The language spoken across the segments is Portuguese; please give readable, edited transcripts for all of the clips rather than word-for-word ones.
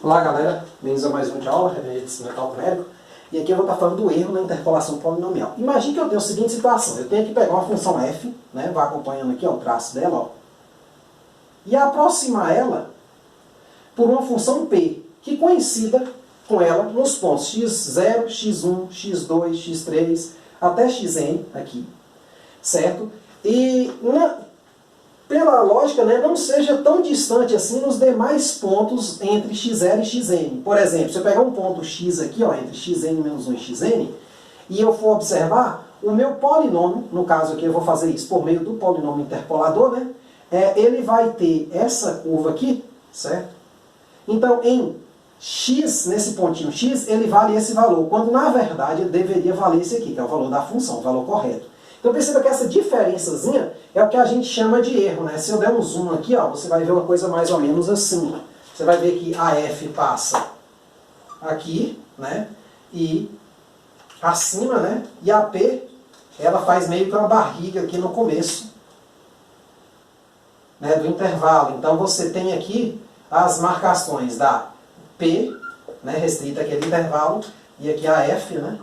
Olá galera, bem-vindos a mais uma de aula, de cálculo numérico. E aqui eu vou estar falando do erro na interpolação polinomial. Imagine que eu tenho a seguinte situação, eu tenho que pegar uma função f, né, vai acompanhando aqui ó, o traço dela, ó, e aproximar ela por uma função p, que coincida com ela nos pontos x0, x1, x2, x3, até xn aqui, certo? E pela lógica, né, não seja tão distante assim nos demais pontos entre x0 e xn. Por exemplo, se eu pegar um ponto x aqui, ó, entre xn menos 1 e xn, e eu for observar, o meu polinômio, no caso aqui eu vou fazer isso por meio do polinômio interpolador, né, ele vai ter essa curva aqui, certo? Então, em x, nesse pontinho x, ele vale esse valor, quando na verdade ele deveria valer esse aqui, que é o valor da função, o valor correto. Então perceba que essa diferençazinha é o que a gente chama de erro, né? Se eu der um zoom aqui, ó, você vai ver uma coisa mais ou menos assim. Você vai ver que a f passa aqui, né? E acima, né? E a p, ela faz meio que uma barriga aqui no começo, né, do intervalo. Então você tem aqui as marcações da p, né, restrita àquele intervalo, e aqui a f, né?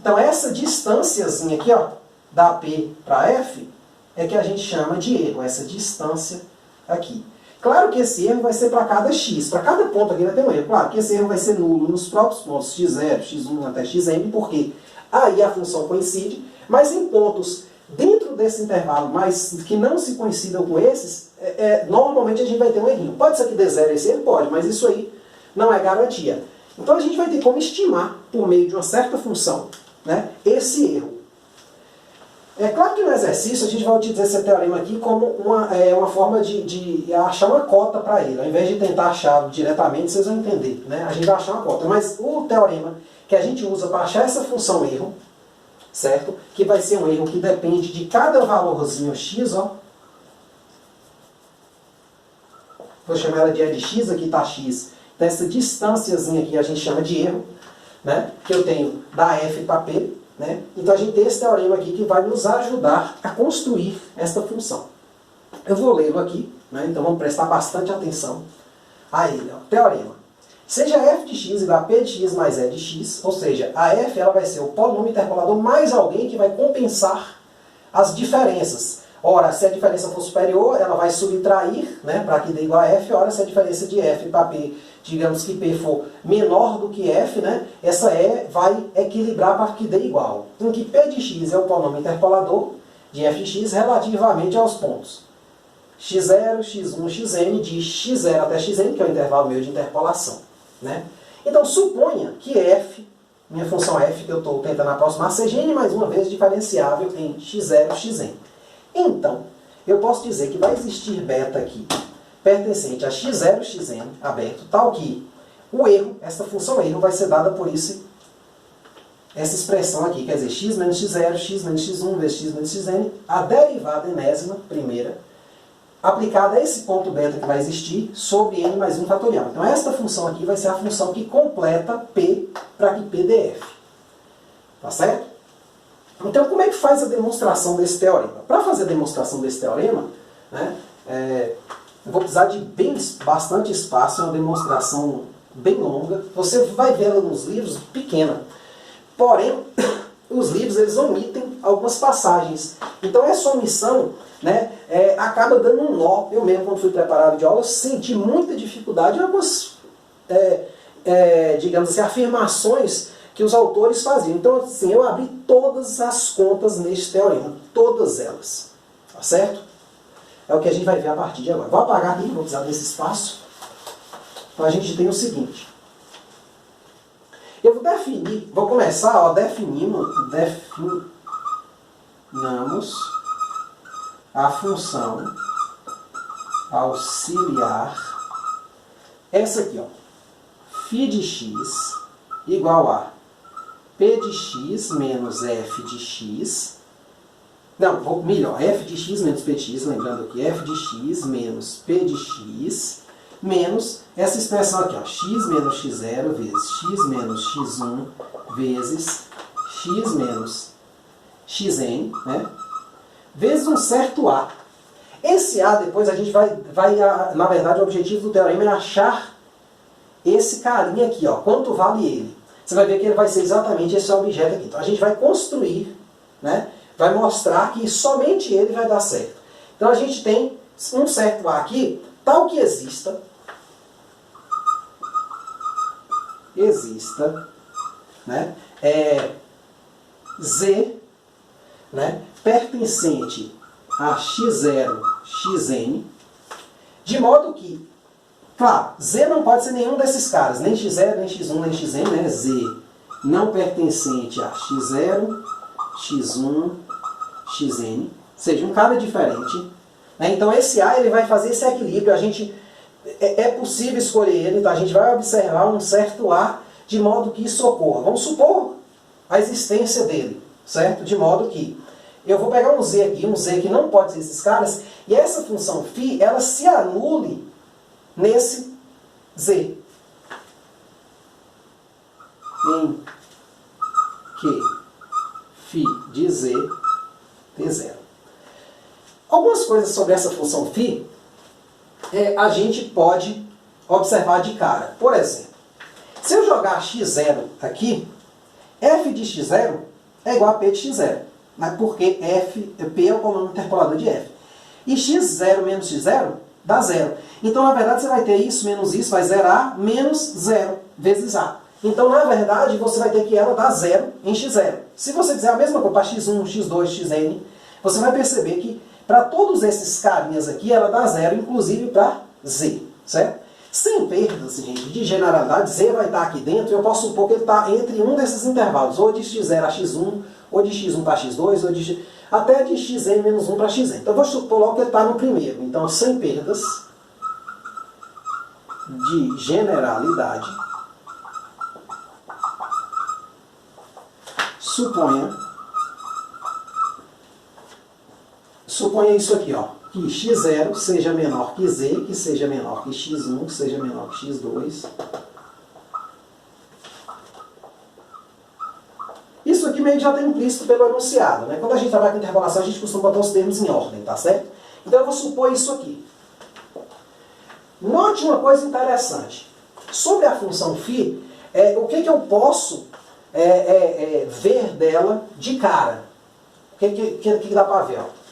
Então essa distânciazinha aqui, ó, da P para F, é que a gente chama de erro, essa distância aqui. Claro que esse erro vai ser para cada x, para cada ponto aqui vai ter um erro. Claro que esse erro vai ser nulo nos próprios pontos x0, x1 até xn, porque aí a função coincide, mas em pontos dentro desse intervalo, mas que não se coincidam com esses, normalmente a gente vai ter um errinho. Pode ser que dê zero esse erro? Pode, mas isso aí não é garantia. Então a gente vai ter como estimar, por meio de uma certa função, né, esse erro. É claro que no exercício a gente vai utilizar esse teorema aqui como uma forma de achar uma cota para ele. Ao invés de tentar achar diretamente, vocês vão entender, né? A gente vai achar uma cota. Mas o teorema que a gente usa para achar essa função erro, certo? Que vai ser um erro que depende de cada valorzinho x, ó. Vou chamar ela de E de x, aqui está x. Então essa distânciazinha aqui a gente chama de erro, né? Que eu tenho da f para p, né? Então a gente tem esse teorema aqui que vai nos ajudar a construir esta função. Eu vou lê-lo aqui, né? Então vamos prestar bastante atenção a ele. Ó. Teorema. Seja f de x igual a p de x mais e de x, ou seja, a f ela vai ser o polinômio interpolador mais alguém que vai compensar as diferenças. Ora, se a diferença for superior, ela vai subtrair, né, para que dê igual a f. Ora, se a diferença de f para p, digamos que p for menor do que f, né, essa e vai equilibrar para que dê igual. Em que p de x é o polinômio interpolador de f de x relativamente aos pontos x0, x1, xn, de x0 até xn, que é o intervalo meio de interpolação. Né? Então, suponha que f, minha função f, que eu estou tentando aproximar, seja n mais uma vez diferenciável em x0, xn. Então, eu posso dizer que vai existir beta aqui, pertencente a x0, xn, aberto, tal que o erro, essa função erro, vai ser dada por essa expressão aqui, quer dizer, x menos x0, x menos x1 vezes x menos xn, a derivada enésima, primeira, aplicada a esse ponto beta que vai existir sobre n mais 1 fatorial. Então, esta função aqui vai ser a função que completa p para que p dê f. Tá certo? Então, como é que faz a demonstração desse teorema? Para fazer a demonstração desse teorema, né, eu vou precisar de bastante espaço, é uma demonstração bem longa. Você vai vê-la nos livros pequena. Porém, os livros eles omitem algumas passagens. Então, essa omissão, né, acaba dando um nó. Eu mesmo, quando fui preparado de aula, senti muita dificuldade em algumas, digamos assim, afirmações que os autores faziam. Então, assim, eu abri todas as contas neste teorema. Todas elas. Tá certo? É o que a gente vai ver a partir de agora. Vou apagar aqui, vou precisar desse espaço. Então, a gente tem o seguinte. Eu vou definir, vou começar, ó, definamos a função auxiliar, essa aqui, ó, φ de x igual a p de x menos f de x, não, melhor, f de x menos p de x, lembrando aqui, f de x menos p de x, menos essa expressão aqui, ó, x menos x0 vezes x menos x1 vezes x menos xn, né, vezes um certo a. Esse a depois a gente vai na verdade o objetivo do teorema é achar esse carinha aqui, ó, quanto vale ele? Você vai ver que ele vai ser exatamente esse objeto aqui. Então a gente vai construir, né, vai mostrar que somente ele vai dar certo. Então a gente tem um certo A aqui, tal que exista, né, Z, né, pertencente a x0, xn, de modo que, claro, Z não pode ser nenhum desses caras, nem x0, nem x1, nem xn, né, Z não pertencente a x0, x1, xn, ou seja, um cara diferente, né? Então esse A ele vai fazer esse equilíbrio, a gente, é possível escolher ele, então a gente vai observar um certo A de modo que isso ocorra. Vamos supor a existência dele, certo? De modo que eu vou pegar um Z aqui, um Z que não pode ser esses caras, e essa função φ, ela se anule nesse Z. Em que φ de Z T0. Algumas coisas sobre essa função φ a gente pode observar de cara. Por exemplo, se eu jogar x0 aqui, f de x0 é igual a p de x0. Né? Porque p é o polônimo interpolador de f. E x0 menos x0 dá 0. Então, na verdade, você vai ter isso menos isso, vai zerar menos 0 vezes a. Então, na verdade, você vai ter que ela dar 0 em x0. Se você fizer a mesma coisa para x1, x2, xn, você vai perceber que para todos esses carinhas aqui, ela dá 0, inclusive para z. Certo? Sem perdas, gente, de generalidade, z vai estar aqui dentro, eu posso supor que ele está entre um desses intervalos, ou de x0 a x1, ou de x1 para x2, ou de até de xn menos 1 para xn. Então, eu vou supor logo que ele está no primeiro. Então, sem perdas de generalidade, suponha isso aqui, ó, que x0 seja menor que z, que seja menor que x1, que seja menor que x2. Isso aqui meio que já está implícito pelo enunciado, né? Quando a gente trabalha com interpolação, a gente costuma botar os termos em ordem, tá certo? Então eu vou supor isso aqui. Note uma coisa interessante. Sobre a função φ, o que eu posso ver dela de cara? O que dá para ver? Ó?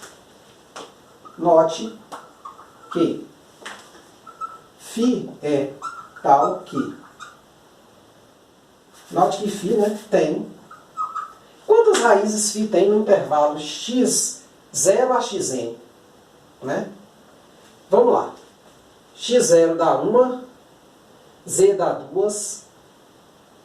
Note que φ é tal que... Note que φ, né, tem... Quantas raízes φ tem no intervalo x0 a xn? Né? Vamos lá. x0 dá 1, z dá 2,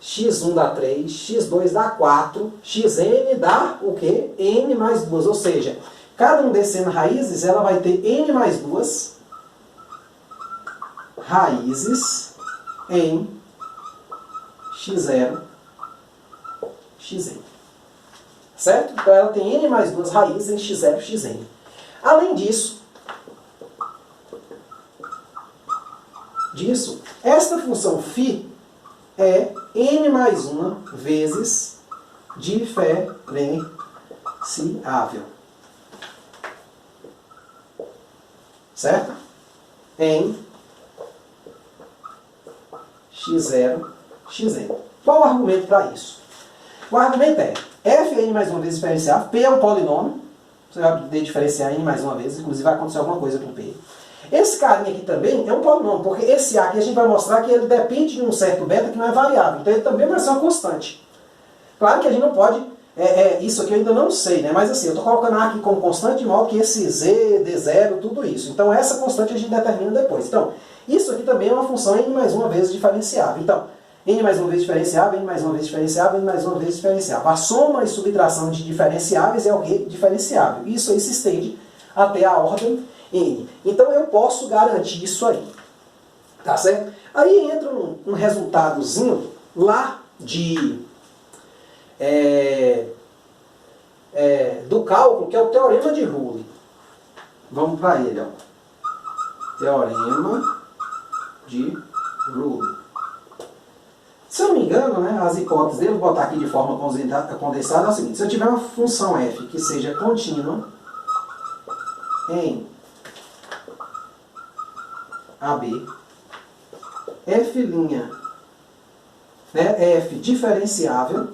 x1 dá 3, x2 dá 4, xn dá o quê? N mais 2. Ou seja, cada um desses raízes, ela vai ter n mais 2 raízes em x0, xn. Certo? Então ela tem n mais 2 raízes em x0, xn. Além disso, esta função φ é n mais 1 vezes diferenciável. Certo? Em x0, xn. Qual o argumento para isso? O argumento é f é n mais 1 vezes diferenciável, p é um polinômio, você vai poder diferenciar n mais 1 vez, inclusive vai acontecer alguma coisa com p. Esse carinha aqui também é um polinômio, porque esse a aqui a gente vai mostrar que ele depende de um certo beta que não é variável, então ele também vai ser uma constante. Claro que a gente não pode, isso aqui eu ainda não sei, né? Mas assim, eu estou colocando a aqui como constante de modo que esse z, d0, tudo isso. Então essa constante a gente determina depois. Então, isso aqui também é uma função n mais 1 vezes diferenciável. Então, n mais 1 vezes diferenciável, n mais 1 vezes diferenciável, n mais 1 vezes diferenciável. A soma e subtração de diferenciáveis é o que? Diferenciável. Isso aí se estende até a ordem n. Então eu posso garantir isso aí. Tá certo? Aí entra um resultadozinho lá do cálculo, que é o teorema de Rule. Vamos para ele. Ó. Teorema de Rule. Se eu não me engano, né, as hipóteses dele, vou botar aqui de forma condensada, é o seguinte: se eu tiver uma função f que seja contínua em AB, f', né, f diferenciável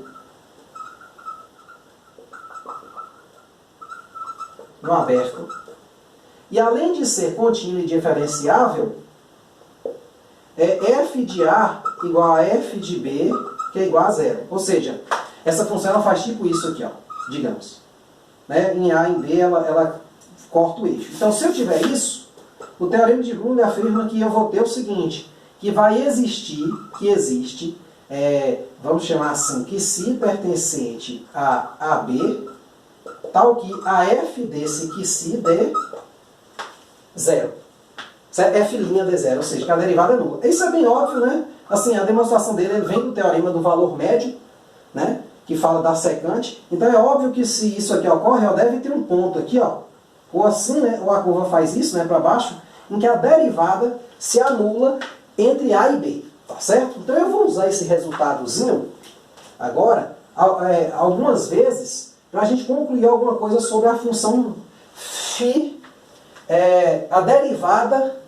no aberto, e além de ser contínuo e diferenciável, f de A igual a f de B, que é igual a zero. Ou seja, essa função ela faz tipo isso aqui, ó, digamos. Né? Em A e em B ela corta o eixo. Então, se eu tiver isso, o teorema de Bloom afirma que eu vou ter o seguinte, que vai existir, que existe, vamos chamar assim, que se pertencente a AB, tal que a f desse que se dê zero. F' de zero, ou seja, que a derivada é nula. Isso é bem óbvio, né? Assim, a demonstração dele vem do teorema do valor médio, né? Que fala da secante. Então é óbvio que se isso aqui ocorre, ó, deve ter um ponto aqui, ó, ou assim, né? Ou a curva faz isso, né, para baixo, em que a derivada se anula entre A e B, tá certo? Então eu vou usar esse resultadozinho agora, algumas vezes, para a gente concluir alguma coisa sobre a função φ, a derivada,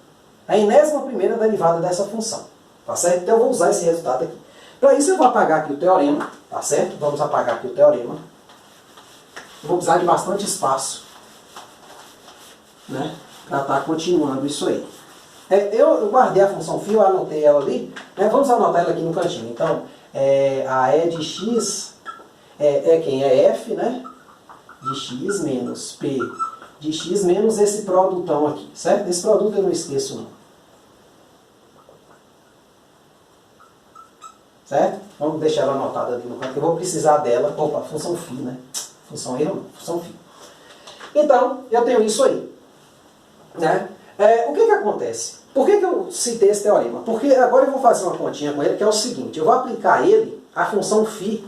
a enésima-primeira derivada dessa função, tá certo? Então eu vou usar esse resultado aqui. Para isso eu vou apagar aqui o teorema, tá certo? Vamos apagar aqui o teorema. Eu vou precisar de bastante espaço, né, para estar continuando isso aí. Eu guardei a função φ, eu anotei ela ali, né? Vamos anotar ela aqui no cantinho. Então, a E de x quem? É f, né? De x menos p de x menos esse produtão aqui, certo? Esse produto eu não esqueço não. Certo? Vamos deixar ela anotada ali no canto, que eu vou precisar dela. Opa, função φ, né? Função erro não, função φ. Então, eu tenho isso aí. Né? O que acontece? Por que eu citei esse teorema? Porque agora eu vou fazer uma continha com ele, que é o seguinte. Eu vou aplicar ele, a função φ,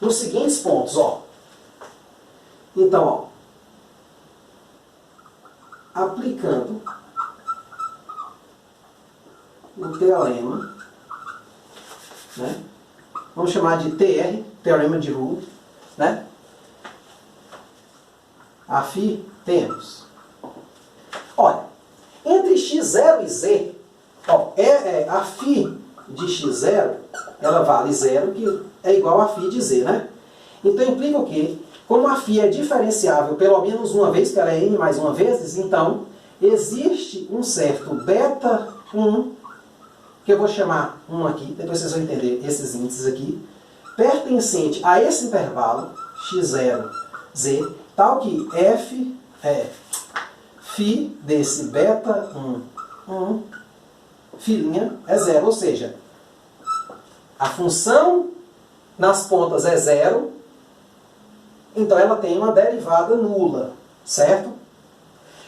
nos seguintes pontos. Ó. Então, ó, aplicando o teorema, né? Vamos chamar de TR, Teorema de Rule, né? A φ temos. Olha, entre x0 e z, ó, a φ de x0, ela vale 0, que é igual a φ de z, né? Então implica o quê? Como a φ é diferenciável pelo menos uma vez, que ela é n mais uma vezes, então existe um certo beta 1, que eu vou chamar 1 aqui, depois vocês vão entender esses índices aqui, pertencente a esse intervalo, x0, z, tal que f φ desse beta 1, φ' é 0, ou seja, a função nas pontas é 0, então ela tem uma derivada nula, certo?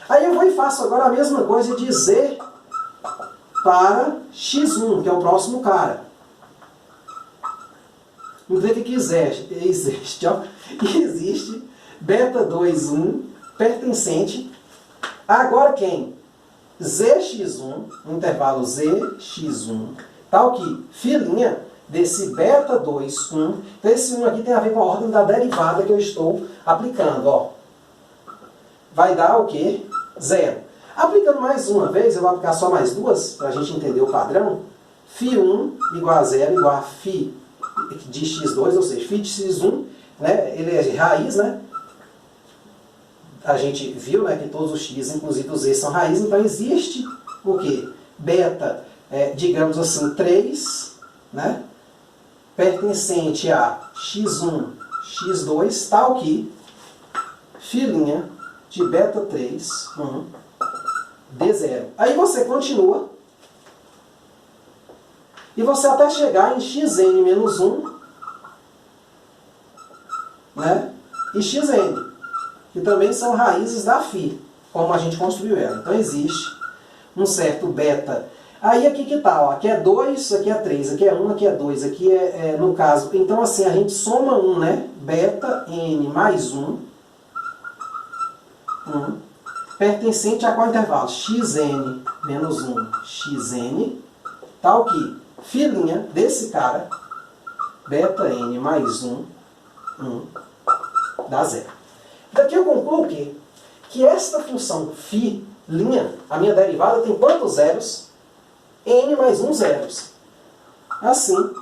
Aí eu vou e faço agora a mesma coisa de z para x1, que é o próximo cara. Implica que existe beta 2, 1, pertencente a agora quem? Zx1, no intervalo Zx1, tal que φ' desse beta 2, 1, então esse 1 aqui tem a ver com a ordem da derivada que eu estou aplicando, ó. Vai dar o quê? 0. Aplicando mais uma vez, eu vou aplicar só mais duas, para a gente entender o padrão. φ1 igual a 0, igual a φ de x2, ou seja, φ de x1, né, ele é de raiz, né? A gente viu, né, que todos os x, inclusive os z, são raiz, então existe o quê? Beta, digamos assim, 3, né, pertencente a x1, x2, tal que φ' de beta 3, 1, d0. Aí você continua e você até chegar em xn menos 1, né, e xn, que também são raízes da φ, como a gente construiu ela. Então existe um certo beta. Aí aqui que tá, ó, aqui é 2, aqui é 3, aqui é 1, aqui é 2, aqui no caso. Então assim, a gente soma 1, né? Beta n mais 1, pertencente a qual intervalo? xn menos 1, xn, tal que φ' desse cara, beta n mais 1, dá 0. Daqui eu concluo o quê? Que esta função φ', a minha derivada, tem quantos zeros? n mais 1 zeros. Assim,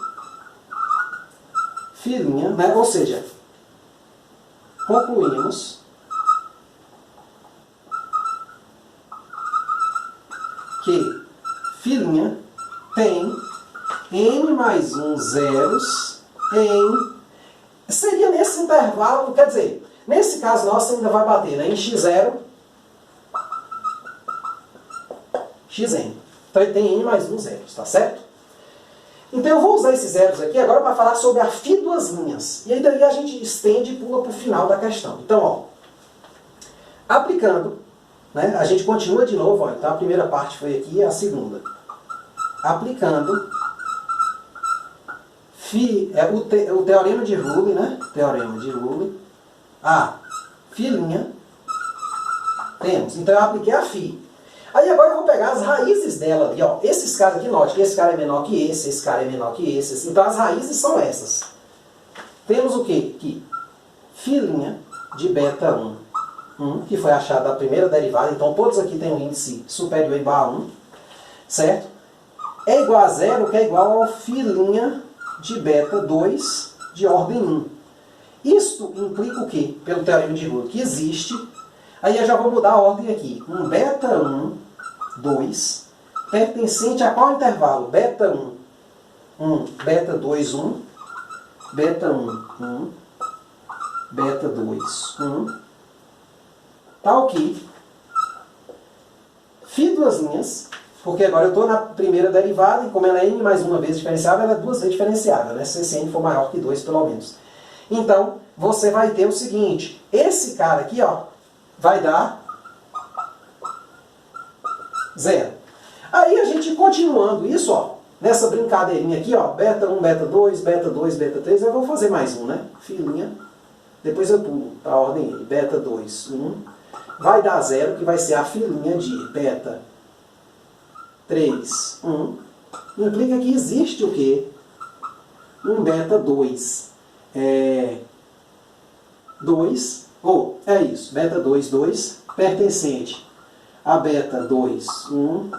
filinha, né? Ou seja, concluímos que filinha tem n mais 1 zeros em... Seria nesse intervalo, quer dizer, nesse caso nosso ainda vai bater, né, em x0, xn. Então ele tem n mais 1 zeros, tá certo? Então eu vou usar esses zeros aqui agora para falar sobre a φ duas linhas. E aí daí a gente estende e pula para o final da questão. Então, ó, aplicando, né, a gente continua de novo, ó, então a primeira parte foi aqui, a segunda. Aplicando o teorema de Rule, né? Teorema de Rule. A filinha temos. Então eu apliquei a φ. Aí agora eu vou pegar as raízes dela ali, ó. Esses caras aqui, note que esse cara é menor que esse cara é menor que esse. Então as raízes são essas. Temos o quê? Que filinha de beta 1, que foi achada a primeira derivada. Então todos aqui têm um índice superior ou igual a 1. Certo? É igual a 0, que é igual ao filinha de beta 2 de ordem 1. Isto implica o quê? Pelo teorema de Rule, que existe. Aí eu já vou mudar a ordem aqui. Um beta 1, 2, pertencente a qual intervalo? Beta 1, beta 2, 1, beta 1, beta 2, 1. Tá ok. Fio duas linhas, porque agora eu estou na primeira derivada, e como ela é n mais uma vez diferenciável, ela é duas vezes diferenciável, né? Se esse n for maior que 2, pelo menos. Então, você vai ter o seguinte, esse cara aqui, ó, vai dar 0. Aí a gente continuando isso, ó, nessa brincadeirinha aqui, ó, beta 1, beta 2, beta 2, beta 3, eu vou fazer mais um, né? Filinha. Depois eu pulo para a ordem N. Beta 2, 1. Vai dar 0, que vai ser a filinha de beta 3, 1. Implica que existe o quê? Um beta 2. 2, ou é isso, beta 2, 2, pertencente a beta 2, 1,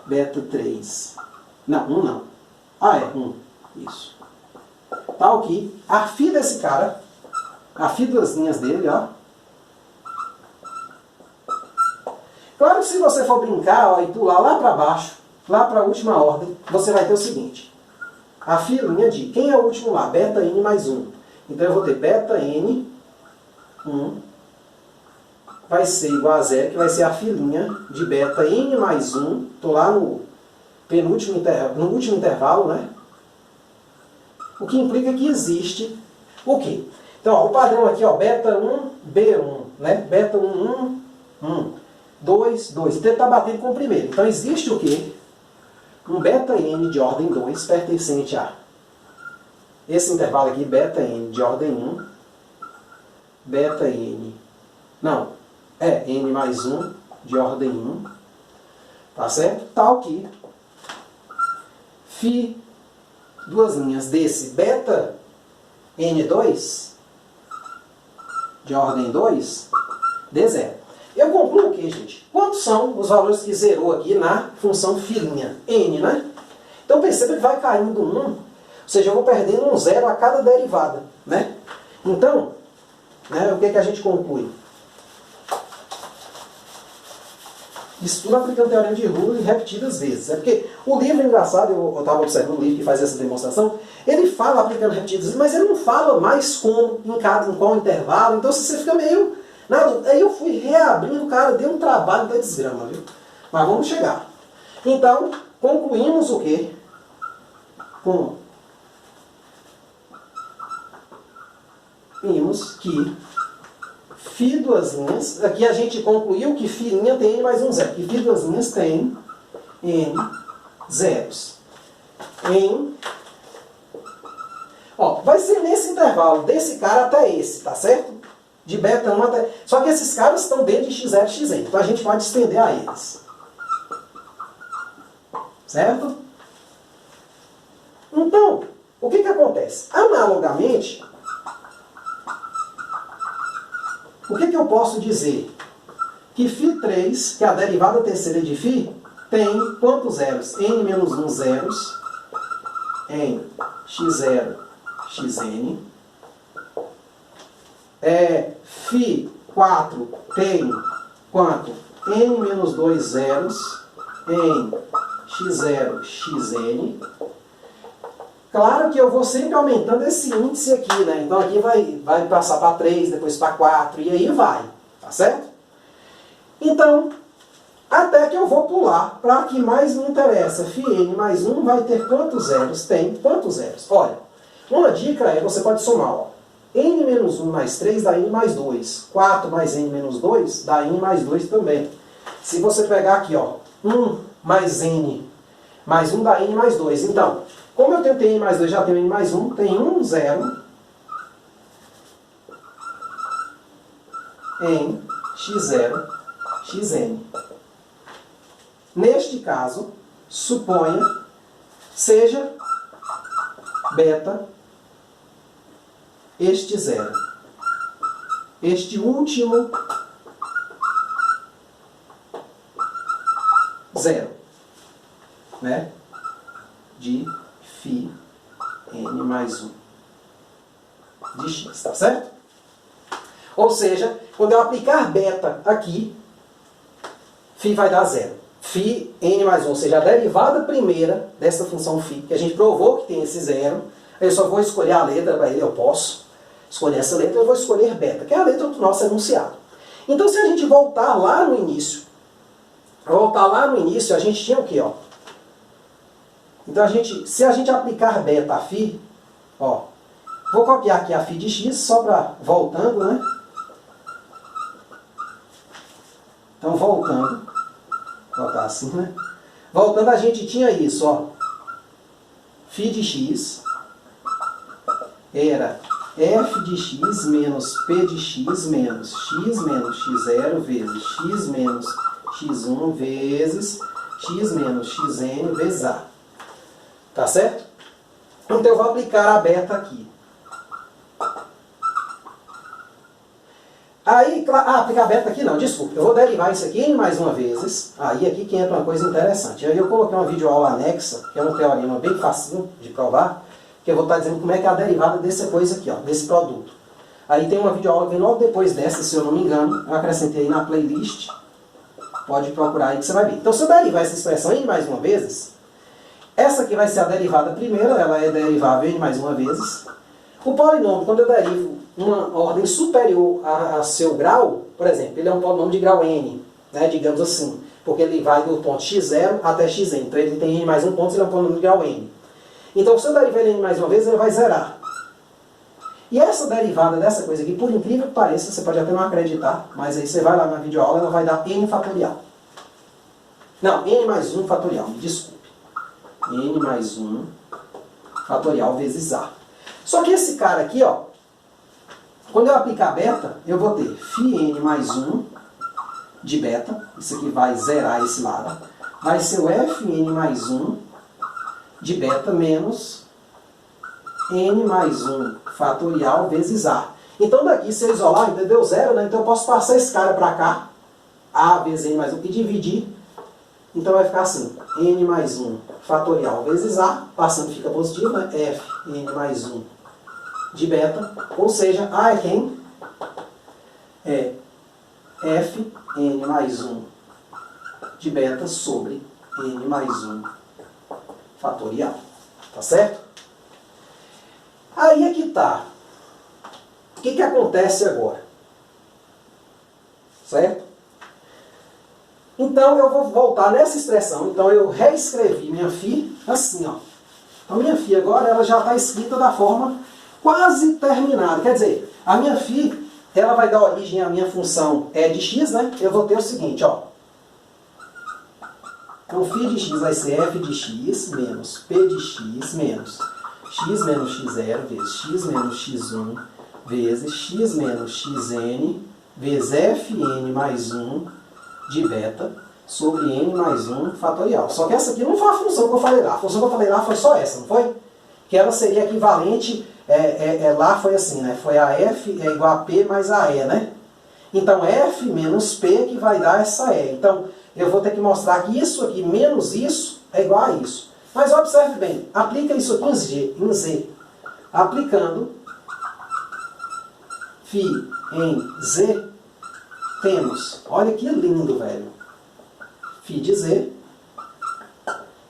beta 3, não, 1 não, 1, isso. Tá ok, a φ desse cara, a φ das linhas dele, ó. Claro que se você for brincar, ó, e pular lá para baixo, lá para a última ordem, você vai ter o seguinte, a filinha de, quem é o último lá? Beta n mais 1. Então eu vou ter beta n, 1, vai ser igual a 0, que vai ser a filinha de beta n mais 1. Estou lá no penúltimo no último intervalo, né? O que implica que existe o quê? Então, ó, o padrão aqui, ó, beta 1, B1, né? Beta 1, 1, 2, 2. Então ele está batendo com o primeiro. Então existe o quê? Um beta n de ordem 2 pertencente a esse intervalo aqui, beta n de ordem 1, beta n, não, n mais 1 de ordem 1, tá certo? Tal que φ duas linhas desse beta n2 de ordem 2 dê 0. Eu concluo o que, gente? Quantos são os valores que zerou aqui na função filinha? N, né? Então perceba que vai caindo 1, ou seja, eu vou perdendo um 0 a cada derivada, né? Então, né, o que a gente conclui? Isso tudo aplicando o teorema de Rule repetidas vezes. É porque o livro, engraçado, eu estava observando o livro que faz essa demonstração, ele fala aplicando repetidas vezes, mas ele não fala mais como, em qual intervalo, então você fica meio... Nada. Aí eu fui reabrindo, cara, deu um trabalho da desgrama, viu? Mas vamos chegar. Então, concluímos o quê? Concluímos que φ duas linhas, aqui a gente concluiu que φ' tem n mais um zero, que φ duas linhas tem n zeros. Ó, vai ser nesse intervalo, desse cara até esse, tá certo? De beta 1 até... Só que esses caras estão dentro de x0 e xn, então a gente pode estender a eles. Certo? Então, o que acontece? Analogamente, o que eu posso dizer? Que φ3, que é a derivada terceira de φ, tem quantos zeros? N menos 1 zeros em x0, xn. Φ4 tem quanto? N menos 2 zeros em x0, xn. Claro que eu vou sempre aumentando esse índice aqui, né? Então aqui vai passar para 3, depois para 4, e aí vai, tá certo? Então, até que eu vou pular para que mais me interessa. Φn mais 1 vai ter quantos zeros? Tem quantos zeros? Olha, uma dica é, você pode somar, ó. N menos 1 mais 3 dá N mais 2. 4 mais N menos 2 dá N mais 2 também. Se você pegar aqui, ó, 1 mais N mais 1 dá N mais 2. Então, como eu tenho N mais 2, já tenho N mais 1, tem 1 zero em x0, xn. Neste caso, suponha, seja beta este zero. Este último zero, né? De φ n mais 1 de x, tá certo? Ou seja, quando eu aplicar beta aqui, φ vai dar zero. Φ n mais 1, ou seja, a derivada primeira dessa função φ, que a gente provou que tem esse zero, eu só vou escolher a letra para ele, eu posso escolher essa letra, eu vou escolher beta, que é a letra do nosso enunciado. Então, se a gente voltar lá no início, a gente tinha o quê, ó? Então, se a gente aplicar beta a φ, ó, vou copiar aqui a φ de x, só para, voltando, né? Então, voltando, vou botar assim, né? Voltando, a gente tinha isso, ó. φ de x era f de x menos p de x menos x0 vezes x menos x1 vezes x menos xn vezes a. Tá certo? Então eu vou aplicar a beta aqui. Aí, aplicar a beta aqui não, desculpa. Eu vou derivar isso aqui mais uma vezes. Aí aqui que entra uma coisa interessante. Aí eu coloquei uma videoaula anexa, que é um teorema bem facinho de provar, que eu vou estar dizendo como é que é a derivada dessa coisa aqui, ó, desse produto. Aí tem uma videoaula que vem logo depois dessa, se eu não me engano. Eu acrescentei aí na playlist. Pode procurar aí que você vai ver. Então, se eu derivar essa expressão n mais uma vezes, essa aqui vai ser a derivada primeira, ela é derivável n mais uma vezes. O polinômio, quando eu derivo uma ordem superior a seu grau, por exemplo, ele é um polinômio de grau n, né, digamos assim, porque ele vai do ponto x0 até xn. Então, ele tem n mais um ponto, ele é um polinômio de grau n. Então, se eu derivar ele mais uma vez, ele vai zerar. E essa derivada dessa coisa aqui, por incrível que pareça, você pode até não acreditar, mas aí você vai lá na videoaula, ela vai dar n fatorial. Não, n mais 1 fatorial, me desculpe. N mais 1 fatorial vezes a. Só que esse cara aqui, ó, quando eu aplicar beta, eu vou ter φn mais 1 de beta, isso aqui vai zerar esse lado, vai ser o fn mais 1 de beta menos n mais 1 fatorial vezes a. Então daqui, se eu isolar, entendeu? Zero, né? Então eu posso passar esse cara para cá, a vezes n mais 1, e dividir. Então vai ficar assim, n mais 1 fatorial vezes a, passando fica positivo, né? fn mais 1 de beta, ou seja, a é quem? É fn mais 1 de beta sobre n mais 1 fatorial. Tá certo? Aí é que tá. O que acontece agora? Certo? Então eu vou voltar nessa expressão. Então eu reescrevi minha φ assim, ó. Então minha φ agora ela já está escrita da forma quase terminada. Quer dizer, a minha φ ela vai dar origem à minha função e de x, né? Eu vou ter o seguinte, ó. Então, φ de x vai ser f de x menos p de x menos x menos x0 vezes x menos x1 vezes x menos xn vezes fn mais 1 de beta sobre n mais 1 fatorial. Só que essa aqui não foi a função que eu falei lá. A função que eu falei lá foi só essa, não foi? Que ela seria equivalente, lá foi assim, né? Foi a f é igual a p mais a e, né? Então, f menos p que vai dar essa e. Então, eu vou ter que mostrar que isso aqui menos isso é igual a isso. Mas observe bem, aplica isso aqui em Z. Aplicando φ em Z, temos, olha que lindo, velho. φ de Z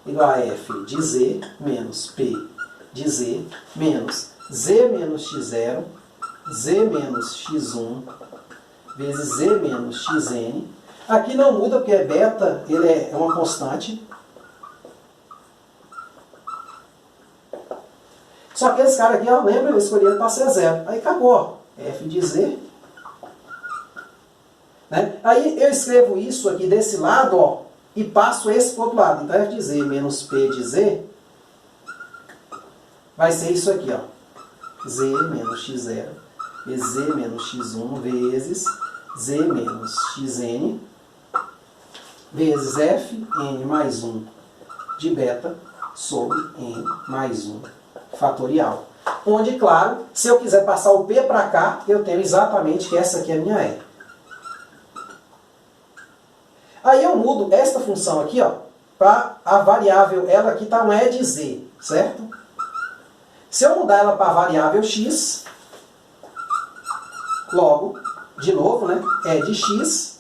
igual a F de Z menos P de Z menos Z menos X0, Z menos X1 vezes Z menos Xn. Aqui não muda porque é beta, ele é uma constante. Só que esse cara aqui, ó, lembra, eu escolhi ele para ser zero. Aí acabou, ó. F de Z. Né? Aí eu escrevo isso aqui desse lado, ó, e passo esse para o outro lado. Então F de Z menos P de Z vai ser isso aqui, ó. Z menos X0 vezes Z menos X1 vezes Z menos Xn vezes Fn mais 1 de beta sobre N mais 1 fatorial. Onde, claro, se eu quiser passar o P para cá, eu tenho exatamente que essa aqui é a minha E. Aí eu mudo esta função aqui, ó, para a variável, ela aqui está um E de Z, certo? Se eu mudar ela para a variável X, logo, de novo, né, E de X,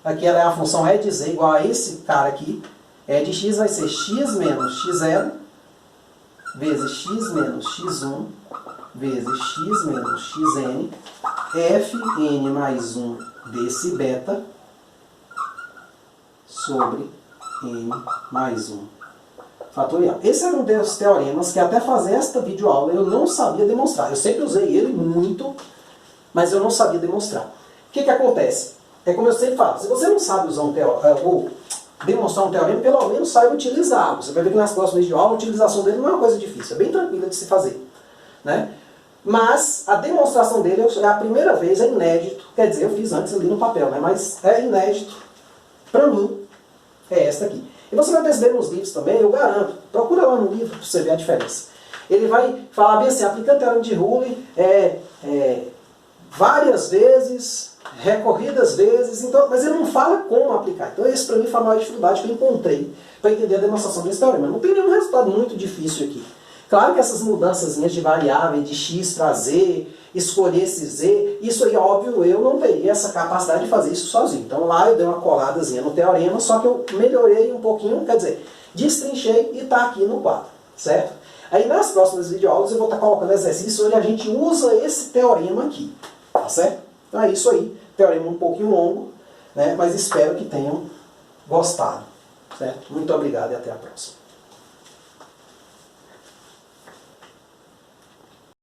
aqui ela é a função E de Z igual a esse cara aqui, E de X vai ser X menos X0, vezes X menos X1, vezes X menos Xn, Fn mais 1 desse beta, sobre N mais 1 fatorial. Esse era um dos teoremas que até fazer esta videoaula eu não sabia demonstrar. Eu sempre usei ele muito, mas eu não sabia demonstrar. O que acontece? É como eu sempre falo, se você não sabe usar ou demonstrar um teorema, pelo menos saiba utilizá-lo. Você vai ver que nas próximas videoaulas a utilização dele não é uma coisa difícil, é bem tranquila de se fazer. Né? Mas a demonstração dele é a primeira vez, é inédito. Quer dizer, eu fiz antes ali no papel, né? Mas é inédito. Para mim, é esta aqui. E você vai perceber nos livros também, eu garanto. Procura lá no livro para você ver a diferença. Ele vai falar bem assim, aplicando o teorema de Rule várias vezes, recorridas vezes, então, mas ele não fala como aplicar. Então esse para mim foi a maior dificuldade que eu encontrei para entender a demonstração desse teorema. Não tem nenhum resultado muito difícil aqui. Claro que essas mudanças de variável, de x para z, escolher esse z, isso aí, óbvio, eu não teria essa capacidade de fazer isso sozinho. Então lá eu dei uma coladazinha no teorema, só que eu melhorei um pouquinho, quer dizer, destrinchei e está aqui no quadro, certo? Aí nas próximas videoaulas eu vou estar colocando exercícios onde a gente usa esse teorema aqui, tá certo? Então é isso aí, teorema um pouquinho longo, né? Mas espero que tenham gostado, certo? Muito obrigado e até a próxima.